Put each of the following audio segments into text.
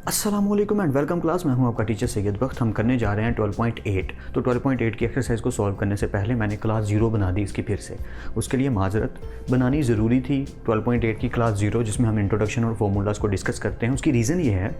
अस्सलाम वालेकुम and welcome class. मैं हूं आपका टीचर सैयद बख्त। हम करने जा रहे हैं 12.8। तो 12.8 की एक्सरसाइज को सॉल्व करने से पहले मैंने क्लास 0 बना दी इसकी फिर से। उसके लिए माजरत बनानी ज़रूरी थी। 12.8 की क्लास 0 जिसमें हम इंट्रोडक्शन और फार्मूलाज़ को डिस्कस करते हैं, उसकी रीज़न ये है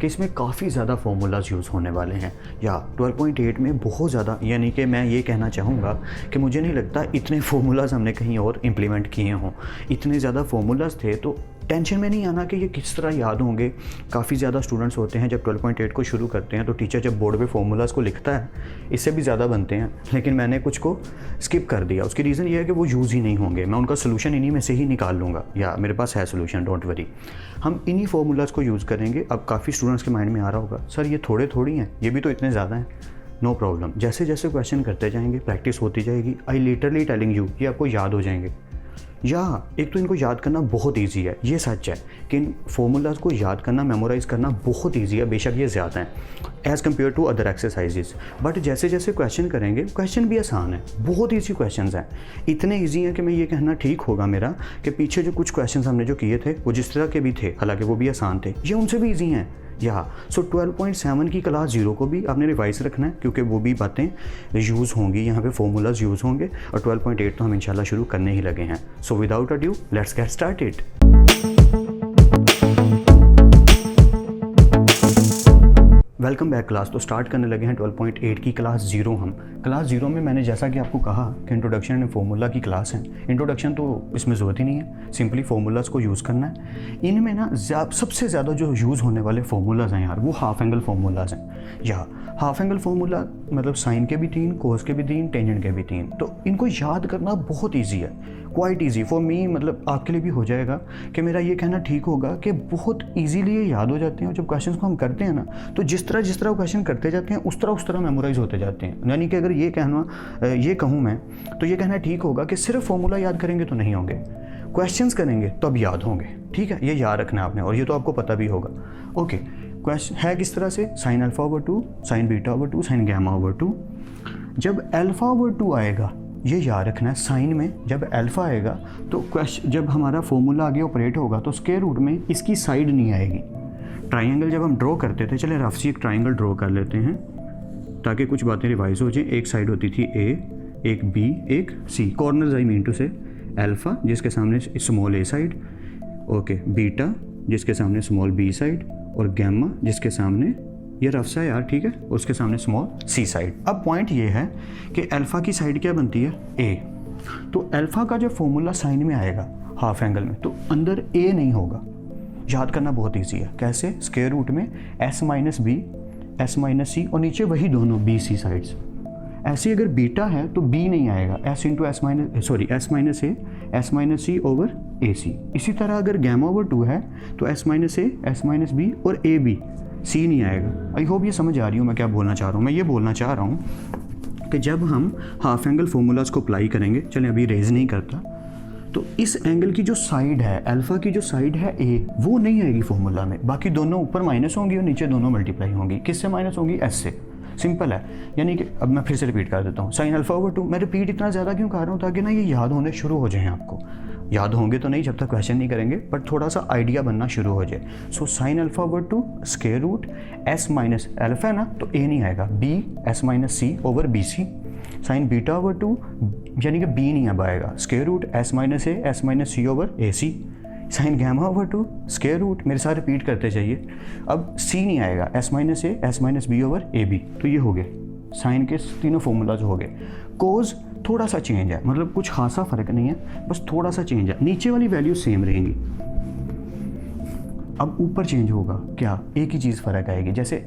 कि इसमें काफ़ी ज़्यादा फार्मूलाज़ यूज़ होने वाले हैं। या 12.8 में बहुत ज़्यादा, यानी कि मैं ये कहना चाहूँगा कि मुझे नहीं लगता इतने फार्मूलाज़ हमने कहीं और इम्प्लीमेंट किए हों। इतने ज़्यादा फार्मूलाज़ थे तो टेंशन में नहीं आना कि ये किस तरह याद होंगे। काफ़ी ज़्यादा स्टूडेंट्स होते हैं जब 12.8 को शुरू करते हैं तो टीचर जब बोर्ड पे फार्मूलाज़ को लिखता है इससे भी ज़्यादा बनते हैं, लेकिन मैंने कुछ को स्किप कर दिया। उसकी रीज़न ये है कि वो यूज़ ही नहीं होंगे। मैं उनका सोल्यूशन इन्हीं में से ही निकाल लूँगा, या मेरे पास है सोल्यूशन, डोंट वरी। हम इन्हीं फार्मूलाज़ को यूज़ करेंगे। अब काफ़ी स्टूडेंट्स के माइंड में आ रहा होगा, सर ये थोड़े थोड़ी हैं, ये भी तो इतने ज़्यादा हैं। नो प्रॉब्लम, जैसे जैसे क्वेश्चन करते जाएंगे प्रैक्टिस होती जाएगी। आई लिटरली टेलिंग यू, ये आपको याद हो जाएंगे। या एक तो इनको याद करना बहुत इजी है, ये सच है कि इन फार्मूलाज को याद करना, मेमोराइज़ करना बहुत इजी है। बेशक ये ज़्यादा है as compare to other exercises, but जैसे जैसे क्वेश्चन करेंगे, क्वेश्चन भी आसान है, बहुत ईजी क्वेश्चन हैं। इतने ईजी हैं कि मैं ये कहना ठीक होगा मेरा कि पीछे जो कुछ क्वेश्चन हमने जो किए थे वो जिस तरह के भी थे, हालांकि वो भी आसान थे, ये उनसे भी ईजी हैं। या सो 12.7 की क्लास 0 को भी आपने रिवाइज रखना है, क्योंकि वो भी बातें यूज़ होंगी, यहाँ पे फॉर्मूलाज यूज़ होंगे। और 12.8 तो हम इंशाल्लाह शुरू करने ही लगे हैं। So without a due let's get started. Welcome back class. तो स्टार्ट करने लगे हैं 12.8 की क्लास 0। हम क्लास 0 में मैंने जैसा कि आपको कहा कि इंट्रोडक्शन एंड फार्मूला की क्लास है। इंट्रोडक्शन तो इसमें ज़रूरत ही नहीं है, सिंपली फार्मूलाज को यूज़ करना है। इनमें ना सबसे ज़्यादा जो यूज़ होने वाले फार्मूलाज हैं यार, वो हाफ एंगल फार्मूलाज हैं। या हाफ एंगल फार्मूला मतलब साइन के भी 3, कोस के भी 3, टेंजेंट के भी 3। तो इनको याद करना बहुत ईजी है, क्वाइट ईजी फॉर मी, मतलब आपके लिए भी हो जाएगा कि मेरा ये कहना ठीक होगा कि बहुत ईजीली ये याद हो जाते हैं। और जब क्वेश्चन को हम करते हैं ना, तो जिस तरह क्वेश्चन करते जाते हैं उस तरह मेमोराइज होते जाते हैं। यानी कि अगर ये कहूँ मैं, तो ये कहना ठीक होगा कि सिर्फ फार्मूला याद करेंगे तो नहीं होंगे, क्वेश्चंस करेंगे तो अब याद होंगे। ठीक है, ये याद रखना है आपने, और ये तो आपको पता भी होगा। ओके, क्वेश्चन है किस तरह से, sine alpha over 2, sine beta over 2, sine gamma over 2। जब अल्फा ओवर 2 आएगा, ये याद रखना है, साइन में जब अल्फा आएगा तो जब हमारा फॉर्मूला आगे ऑपरेट होगा तो स्क्वायर रूट में इसकी साइड नहीं आएगी। ट्राइंगल जब हम ड्रॉ करते थे, चले रफ सी एक ट्राइंगल ड्रॉ कर लेते हैं ताकि कुछ बातें रिवाइज हो जाए। एक साइड होती थी ए, एक बी, एक सी। कॉर्नर्स आई मीन टू से, अल्फा जिसके सामने स्मॉल ए साइड, ओके, बीटा जिसके सामने स्मॉल बी साइड, और गैमा जिसके सामने, ये रफ सा है यार, ठीक है, उसके सामने स्मॉल सी साइड। अब पॉइंट ये है कि अल्फा की साइड क्या बनती है, ए। तो अल्फा का जब फॉर्मूला साइन में आएगा हाफ एंगल में, तो अंदर ए नहीं होगा। याद करना बहुत ईजी है, कैसे, स्क्वायर रूट में s minus b, s minus सी, और नीचे वही दोनों बी सी साइड्स। ऐसे अगर बीटा है तो बी नहीं आएगा, S into S minus A, S minus c over a सी। इसी तरह अगर गैमा ओवर 2 है तो एस माइनस ए, एस माइनस बी और ए बी, सी नहीं आएगा। आई होप ये समझ आ रही हूँ मैं क्या बोलना चाह रहा हूँ। मैं ये बोलना चाह रहा हूँ कि जब हम हाफ एंगल फार्मूलाज को अप्लाई करेंगे, चलें अभी रेज नहीं करता, तो इस एंगल की जो साइड है, अल्फा की जो साइड है ए, वो नहीं आएगी फॉर्मूला में। बाकी दोनों ऊपर माइनस होंगी और नीचे दोनों मल्टीप्लाई होंगी। किससे माइनस होंगी, एस से। सिंपल है। यानी कि अब मैं फिर से रिपीट कर देता हूँ, साइन अल्फा ओवर 2। मैं रिपीट इतना ज़्यादा क्यों कर रहा हूँ, ताकि ना ये याद होने शुरू हो जाए। आपको याद होंगे तो नहीं जब तक क्वेश्चन नहीं करेंगे, बट थोड़ा सा आइडिया बनना शुरू हो जाए। So sine alpha over 2 square root s minus alpha है ना, तो ए नहीं आएगा, b s minus c over b c. Sine beta over 2 यानी कि बी नहीं अब आएगा, square root s minus A, S minus c over a c. Sine gamma over 2 square root, मेरे साथ रिपीट करते जाइए, अब सी नहीं आएगा, एस माइनस ए, एस माइनस बी ओवर ए बी। तो ये हो गए साइन के तीनों फॉर्मूलाज हो गए। कोज थोड़ा सा चेंज है, मतलब कुछ खासा फर्क नहीं है, बस थोड़ा सा चेंज है, नीचे वाली वैल्यू सेम रहेंगी। अब ऊपर चेंज होगा क्या, एक ही चीज़ फ़र्क आएगी। जैसे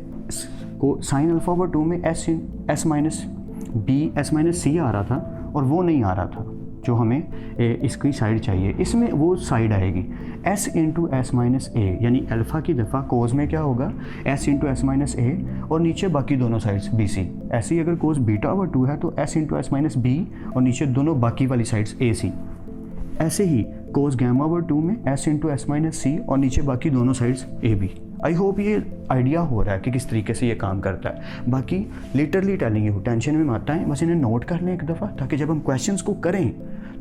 को साइन अल्फा ओवर 2 में s minus b, s minus c आ रहा था और वो नहीं आ रहा था जो हमें इसकी साइड चाहिए, इसमें वो साइड आएगी एस इंटू एस माइनस ए। यानी अल्फ़ा की दफ़ा कोज में क्या होगा, एस इंटू एस माइनस ए, और नीचे बाकी दोनों साइड्स बी सी। ऐसे ही अगर कोज बीटा ओवर 2 है तो S into S minus B, और नीचे दोनों बाकी वाली साइड्स ए सी। ऐसे ही कोस गैमा ओवर 2 में एस इंटू एस माइनस सी, और नीचे बाकी दोनों sides A B. I hope ये आइडिया हो रहा है कि किस तरीके से ये काम करता है। बाकी लिटरली टेलिंग यू, टेंशन में मत आए, बस इन्हें नोट कर लें एक दफ़ा, ताकि जब हम क्वेश्चंस को करें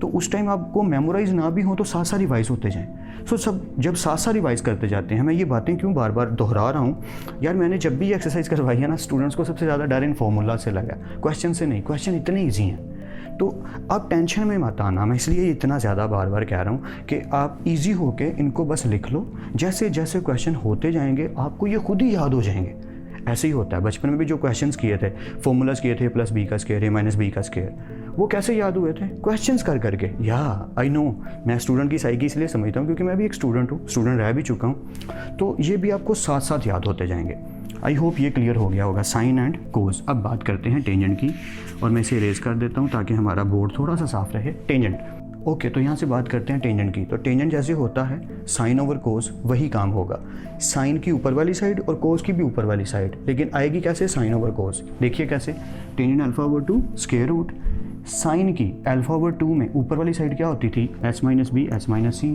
तो उस टाइम आपको मेमोराइज ना भी हो तो साथ साथ रिवाइज होते जाएं। सो सब जब साथ साथ रिवाइज करते जाते हैं, मैं ये बातें क्यों बार बार दोहरा रहा हूँ यार, मैंने जब भी एक्सरसाइज करवाई है ना, स्टूडेंट्स को सबसे ज़्यादा डर इन फॉर्मूला से लगा, क्वेश्चन से नहीं। क्वेश्चन इतने ईजी हैं, तो आप टेंशन में मत आना। मैं इसलिए इतना ज़्यादा बार बार कह रहा हूँ कि आप इजी होके इनको बस लिख लो। जैसे जैसे क्वेश्चन होते जाएंगे आपको ये खुद ही याद हो जाएंगे। ऐसे ही होता है, बचपन में भी जो क्वेश्चंस किए थे, फॉर्मूलाज किए थे, प्लस बी का स्क्वायर ए माइनस बी का स्क्वायर, वो कैसे याद हुए थे? क्वेश्चंस कर करके। या आई नो, मैं स्टूडेंट की साइकी इसलिए समझता हूँ क्योंकि मैं भी एक स्टूडेंट हूँ, स्टूडेंट रह भी चुका हूँ, तो ये भी आपको साथ साथ याद होते जाएंगे। आई होप ये क्लियर हो गया होगा, साइन एंड कोस। अब बात करते हैं टेंजेंट की, और मैं इसे इरेज कर देता हूँ ताकि हमारा बोर्ड थोड़ा सा साफ रहे। टेंजेंट, ओके, तो यहाँ से बात करते हैं टेंजेंट की। तो टेंजेंट जैसे होता है साइन ओवर कोस, वही काम होगा। साइन की ऊपर वाली साइड और कोस की भी ऊपर वाली साइड, लेकिन आएगी कैसे? Sine over cos. देखिए कैसे, tangent alpha over 2 square root sine की अल्फा ओवर 2 में ऊपर वाली साइड क्या होती थी? S minus b s minus सी,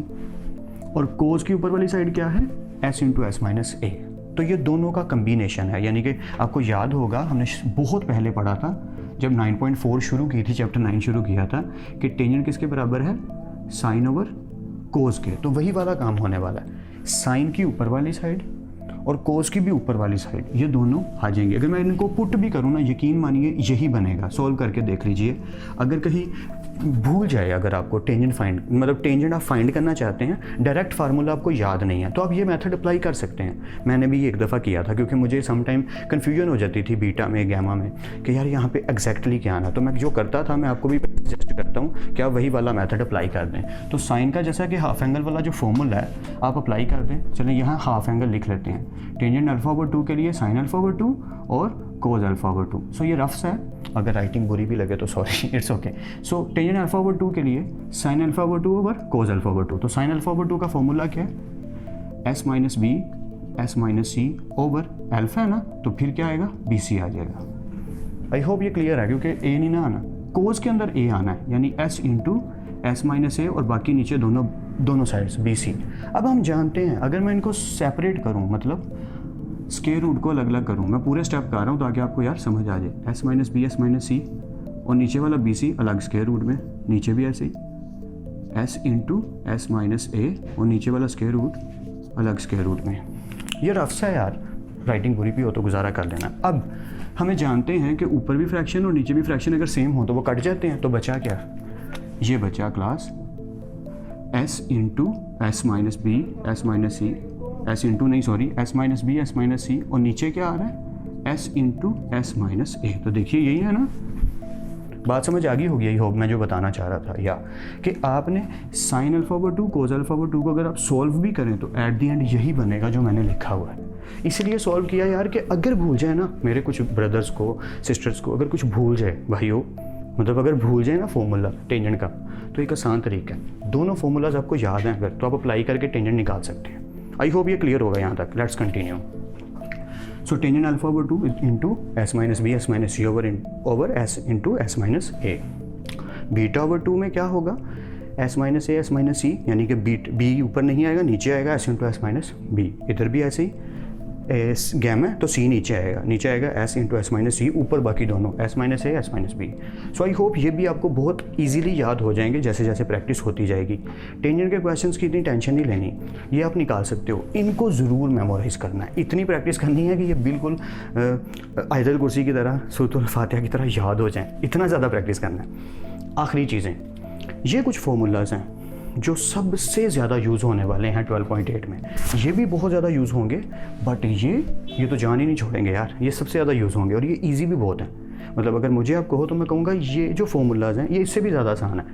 और कोस की ऊपर वाली साइड क्या है? S into S minus a. तो ये दोनों का कम्बिनेशन है, यानी कि आपको याद होगा हमने बहुत पहले पढ़ा था जब 9.4 शुरू की थी, चैप्टर 9 शुरू किया था, कि टेंजेंट किसके बराबर है? साइन ओवर कोस के। तो वही वाला काम होने वाला है, साइन की ऊपर वाली साइड और कोस की भी ऊपर वाली साइड, ये दोनों आ जाएंगे। अगर मैं इनको पुट भी करूँ ना, यकीन मानिए यही बनेगा। सॉल्व करके देख लीजिए, अगर कहीं भूल जाए, अगर आपको टेंजेंट फाइंड, मतलब टेंजेंट आप फाइंड करना चाहते हैं, डायरेक्ट फार्मूला आपको याद नहीं है, तो आप ये मेथड अप्लाई कर सकते हैं। मैंने भी ये एक दफ़ा किया था, क्योंकि मुझे सम टाइम कन्फ्यूजन हो जाती थी बीटा में गैमा में कि यार यहाँ पे एग्जैक्टली क्या आना। तो मैं जो करता था, मैं आपको भी सजेस्ट करता हूँ कि आप वही वाला मेथड अप्लाई कर दें। तो साइन का जैसा कि हाफ एंगल वाला जो फॉर्मूला है आप अप्लाई कर दें। चलें यहाँ हाफ एंगल लिख लेते हैं। टेंजेंट अल्फा ओवर 2 के लिए साइन अल्फा ओवर 2 और कोस अल्फा ओवर 2। सो ये रफ्स है, अगर राइटिंग बुरी भी लगे तो sorry, it's okay. So tangent alpha over 2 के लिए sign alpha over 2 over cos alpha over 2। तो साइन अल्फा ओवर 2 का फॉर्मूला क्या है? S minus b s minus c over alpha है ना, तो फिर क्या आएगा? बी सी आ जाएगा। आई होप ये क्लियर है, क्योंकि ए नहीं ना आना, कोस के अंदर ए आना है, यानी एस इंटू एस माइनस ए और बाकी नीचे दोनों साइड्स बी सी। अब हम जानते हैं अगर मैं इनको सेपरेट करूँ, मतलब स्क्वायर रूट को अलग अलग करूँ, मैं पूरे स्टेप कर रहा हूँ ताकि आपको यार समझ आ जाए। S minus b s minus सी और नीचे वाला बी सी अलग स्क्वायर रूट में, नीचे भी ऐसे ही एस इंटू एस माइनस ए और नीचे वाला स्क्वायर रूट अलग स्क्वायर रूट में। ये रफ्स है यार, राइटिंग पूरी भी हो तो गुजारा कर लेना। अब हमें जानते हैं कि ऊपर भी फ्रैक्शन और नीचे भी फ्रैक्शन अगर सेम हो तो वो कट जाते हैं, तो बचा क्या? ये बचा class s into S minus b s minus c, s into नहीं sorry s minus b s minus सी, और नीचे क्या आ रहा है? S into S minus a. तो देखिए यही है ना, बात समझ आ गई होगी। यही होप मैं जो बताना चाह रहा था, या कि आपने sign alpha over 2 cos alpha over 2 को अगर आप सॉल्व भी करें तो एट दी एंड यही बनेगा जो मैंने लिखा हुआ है। इसलिए सॉल्व किया यार कि अगर भूल जाए ना, मेरे कुछ ब्रदर्स को सिस्टर्स को अगर कुछ भूल जाए भाइयों, मतलब अगर भूल जाए ना फॉर्मूला टेंजेंट का, तो एक आसान तरीका है, दोनों फॉर्मूलाज आपको याद हैं अगर, तो आप अप्लाई करके टेंजेंट निकाल सकते हैं। आई होप ये क्लियर होगा यहाँ तक। Let's continue. So tangent alpha over 2 into S minus b s minus c over s into S minus a. Beta over 2 में क्या होगा? S minus A S minus c, यानी कि बी ऊपर नहीं आएगा, नीचे आएगा S into S minus b. इधर भी ऐसे ही एस गैम है तो सी नीचे आएगा S into S minus C, ऊपर बाकी दोनों S minus A S minus B. So I hope ये भी आपको बहुत ईजिली याद हो जाएंगे जैसे जैसे प्रैक्टिस होती जाएगी। टेंजेंट के क्वेश्चंस की इतनी टेंशन नहीं लेनी, ये आप निकाल सकते हो। इनको ज़रूर मेमोराइज़ करना है, इतनी प्रैक्टिस करनी है कि ये बिल्कुल आयतल कुर्सी की तरह, सूरतुल फातिहा की तरह याद हो जाएँ। इतना ज़्यादा प्रैक्टिस करना है। आखिरी चीज़ें, ये कुछ फॉर्मूलाज हैं जो सबसे ज़्यादा यूज़ होने वाले हैं 12.8 में। ये भी बहुत ज़्यादा यूज़ होंगे, बट ये तो जान ही नहीं छोड़ेंगे यार, ये सबसे ज़्यादा यूज़ होंगे और ये इजी भी बहुत हैं। मतलब अगर मुझे आप कहो तो मैं कहूँगा ये जो फॉर्मूलाज हैं ये इससे भी ज़्यादा आसान है,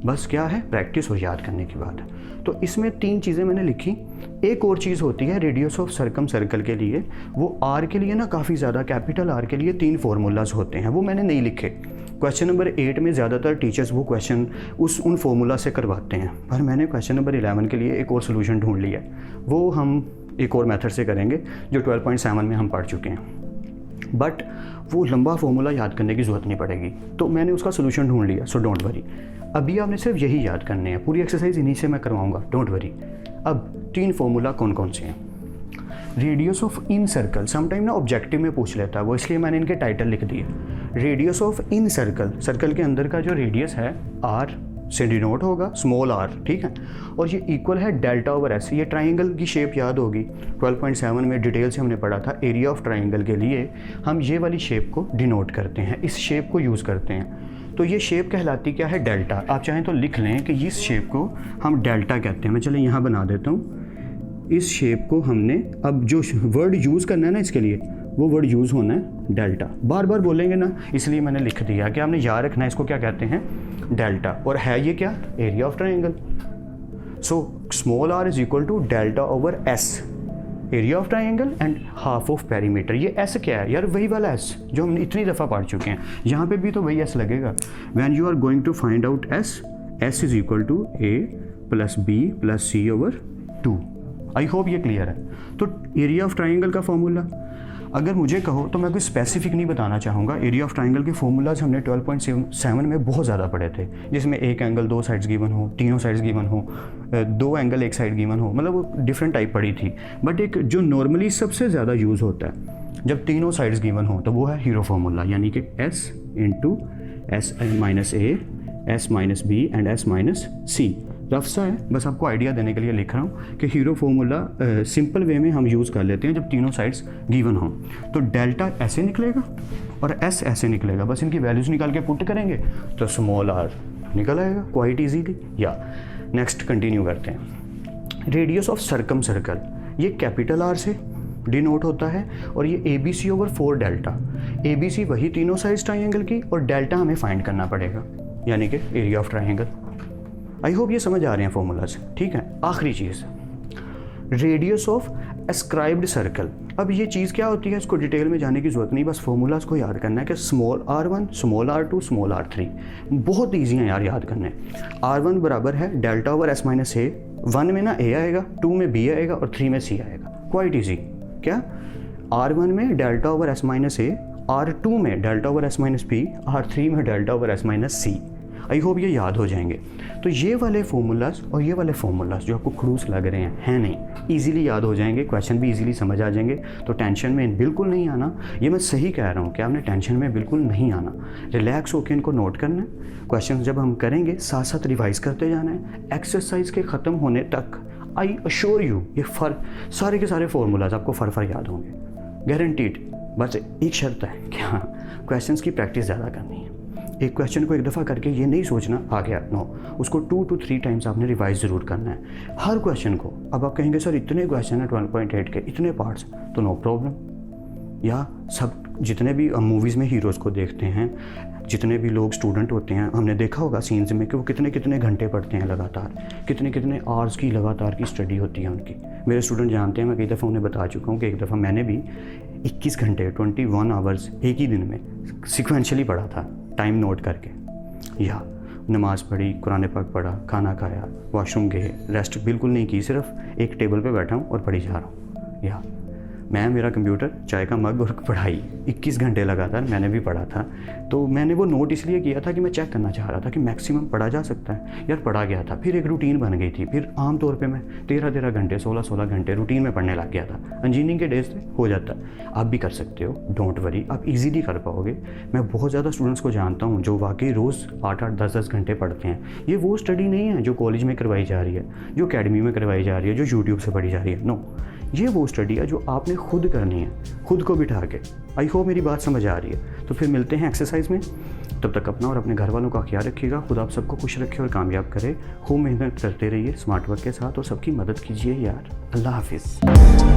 बस क्या है? प्रैक्टिस और याद करने की बात है। तो इसमें 3 चीज़ें मैंने लिखी। एक और चीज़ होती है रेडियस ऑफ सर्कम सर्कल के लिए, वो आर के लिए ना काफ़ी ज़्यादा, कैपिटल आर के लिए 3 फार्मूलाज होते हैं, वो मैंने नहीं लिखे। क्वेश्चन नंबर 8 में ज़्यादातर टीचर्स वो क्वेश्चन उन फॉर्मूला से करवाते हैं, पर मैंने क्वेश्चन नंबर 11 के लिए एक और सोल्यूशन ढूंढ लिया है। वो हम एक और मेथड से करेंगे जो 12.7 में हम पढ़ चुके हैं, बट वो लंबा फॉर्मूला याद करने की ज़रूरत नहीं पड़ेगी, तो मैंने उसका सोल्यूशन ढूंढ लिया। सो डोंट वरी, अभी आपने सिर्फ यही याद करने हैं, पूरी एक्सरसाइज इन्हीं से मैं करवाऊँगा, डोंट वरी। अब 3 फॉर्मूला कौन कौन से हैं? Radius of in circle, sometime ना ऑब्जेक्टिव में पूछ लेता है वो, इसलिए मैंने इनके टाइटल लिख दिए। Radius of in circle, circle के अंदर का जो रेडियस है आर, से डिनोट होगा, स्मॉल आर, ठीक है। और ये इक्वल है डेल्टा ओवर एस। ये ट्राइंगल की शेप याद होगी, 12.7 में डिटेल से हमने पढ़ा था। एरिया ऑफ ट्राइंगल के लिए हम ये वाली शेप को डिनोट करते हैं, इस शेप को यूज़ करते हैं। तो ये शेप कहलाती क्या है? डेल्टा। आप चाहें तो लिख लें कि इस शेप को हम डेल्टा कहते हैं। मैं चले यहाँ बना देता हूँ। इस शेप को हमने, अब जो वर्ड यूज़ करना है ना इसके लिए, वो वर्ड यूज़ होना है डेल्टा। बार बार बोलेंगे ना, इसलिए मैंने लिख दिया कि आपने याद रखना है इसको क्या कहते हैं, डेल्टा। और है ये क्या? Area of triangle. So small R is equal to delta over S, area of triangle and half of perimeter. ये एस क्या है यार? वही वाला एस जो हमने इतनी दफ़ा पढ़ चुके हैं। यहाँ पे भी तो वही एस लगेगा। When you are going to find out S, S is equal to A plus B plus C over 2। I hope ये क्लियर है। तो एरिया ऑफ ट्राइंगल का फॉर्मूला अगर मुझे कहो तो मैं कोई स्पेसिफिक नहीं बताना चाहूँगा। एरिया ऑफ ट्राइंगल के फॉर्मूलाज हमने 12.7 में बहुत ज़्यादा पढ़े थे, जिसमें एक एंगल 2 साइड्स गिवन हो, तीनों साइड्स गिवन हो, 2 एंगल 1 साइड गिवन हो, मतलब वो डिफरेंट टाइप पड़ी थी। बट एक जो नॉर्मली सबसे ज़्यादा यूज़ होता है जब तीनों साइड्स गिवन हो, तो वो है हीरो फॉर्मूला, यानी कि S into S minus A, S minus B and S minus C. Rough सा है, बस आपको आइडिया देने के लिए लिख रहा हूँ कि हीरो फॉर्मूला सिंपल वे में हम यूज़ कर लेते हैं जब तीनों साइड्स गिवन हों। तो डेल्टा ऐसे निकलेगा और एस ऐसे निकलेगा, बस इनकी वैल्यूज़ निकाल के पुट करेंगे तो स्मॉल आर निकल आएगा क्वाइट ईजीली। या नेक्स्ट कंटिन्यू करते हैं। रेडियस ऑफ सर्कम सर्कल, ये कैपिटल आर से डिनोट होता है और ये A B C over 4 delta. A B C वही तीनों साइड्स ट्राइंगल की और डेल्टा हमें फाइंड करना पड़ेगा, यानी कि area of triangle. I hope ये समझ आ रहे हैं फॉर्मूलाज, ठीक है। आखिरी चीज़, रेडियस ऑफ एस्क्राइब्ड सर्कल। अब ये चीज़ क्या होती है, इसको डिटेल में जाने की ज़रूरत नहीं, बस फॉर्मूलाज को याद करना है कि small r1, small r2, small r3 बहुत ईजी है यार याद करने। r1 बराबर है डेल्टा ओवर एस माइनस ए। 1 में ना a आएगा, 2 में b आएगा और 3 में c आएगा। Quite easy. क्या? r1 में delta over S minus A, r2 में delta over S minus B, r3 में delta over S minus C. I hope ये याद हो जाएंगे। तो ये वाले फॉर्मूलाज और ये वाले फॉर्मूलाज जो आपको खड़ूस लग रहे हैं नहीं, इजीली याद हो जाएंगे, क्वेश्चन भी इजीली समझ आ जाएंगे। तो टेंशन में बिल्कुल नहीं आना, ये मैं सही कह रहा हूँ कि आपने टेंशन में बिल्कुल नहीं आना। रिलैक्स होकर इनको नोट करना है। क्वेश्चन जब हम करेंगे साथ साथ रिवाइज करते जाना है एक्सरसाइज के ख़त्म होने तक। आई अश्योर यू ये सारे के सारे फॉर्मूलाज आपको फर याद होंगे, गारंटीड। बस एक शर्त है कि हाँ, क्वेश्चन की प्रैक्टिस ज़्यादा करनी है। एक क्वेश्चन को एक दफ़ा करके ये नहीं सोचना आ गया, नो, उसको 2 to 3 टाइम्स आपने रिवाइज ज़रूर करना है हर क्वेश्चन को। अब आप कहेंगे सर इतने क्वेश्चन है 12.8 के, इतने पार्ट्स, तो नो प्रॉब्लम। या सब जितने भी मूवीज़ में हीरोज़ को देखते हैं, जितने भी लोग स्टूडेंट होते हैं, हमने देखा होगा सीन्स में कि वो कितने कितने घंटे पढ़ते हैं लगातार, कितने कितने आवर्स की लगातार की स्टडी होती है उनकी। मेरे स्टूडेंट जानते हैं, मैं कई दफ़ा उन्हें बता चुका हूँ कि एक दफ़ा मैंने भी 21 घंटे 21 आवर्स एक ही दिन में सिक्वेंशली पढ़ा था, टाइम नोट करके। या नमाज़ पढ़ी, कुरान पाक पढ़ा, खाना खाया, वॉशरूम गए, रेस्ट बिल्कुल नहीं की, सिर्फ एक टेबल पे बैठा हूँ और पढ़ी जा रहा हूँ। या मैं, मेरा कंप्यूटर, चाय का मग और पढ़ाई, 21 घंटे लगातार मैंने भी पढ़ा था। तो मैंने वो नोट इसलिए किया था कि मैं चेक करना चाह रहा था कि मैक्सिमम पढ़ा जा सकता है। यार पढ़ा गया था, फिर एक रूटीन बन गई थी। फिर आम तौर पे मैं 13 घंटे 16 घंटे रूटीन में पढ़ने लग गया था। इंजीनियरिंग के डेज से हो जाता है, आप भी कर सकते हो, डोंट वरी, आप ईजीली कर पाओगे। मैं बहुत ज़्यादा स्टूडेंट्स को जानता हूँ जो वाकई रोज़ 8-8 10-10 घंटे पढ़ते हैं। ये वो स्टडी नहीं है जो कॉलेज में करवाई जा रही है, जो अकेडमी में करवाई जा रही है, जो यूट्यूब से पढ़ी जा रही है। नो, ये वो स्टडी है जो आपने खुद करनी है, खुद को बिठा के। आई होप मेरी बात समझ आ रही है। तो फिर मिलते हैं एक्सरसाइज में। तब तक अपना और अपने घर वालों का ख्याल रखिएगा। खुद आप सबको खुश रखे और कामयाब करे। खूब मेहनत करते रहिए स्मार्ट वर्क के साथ और सबकी मदद कीजिए यार। अल्लाह हाफिज़।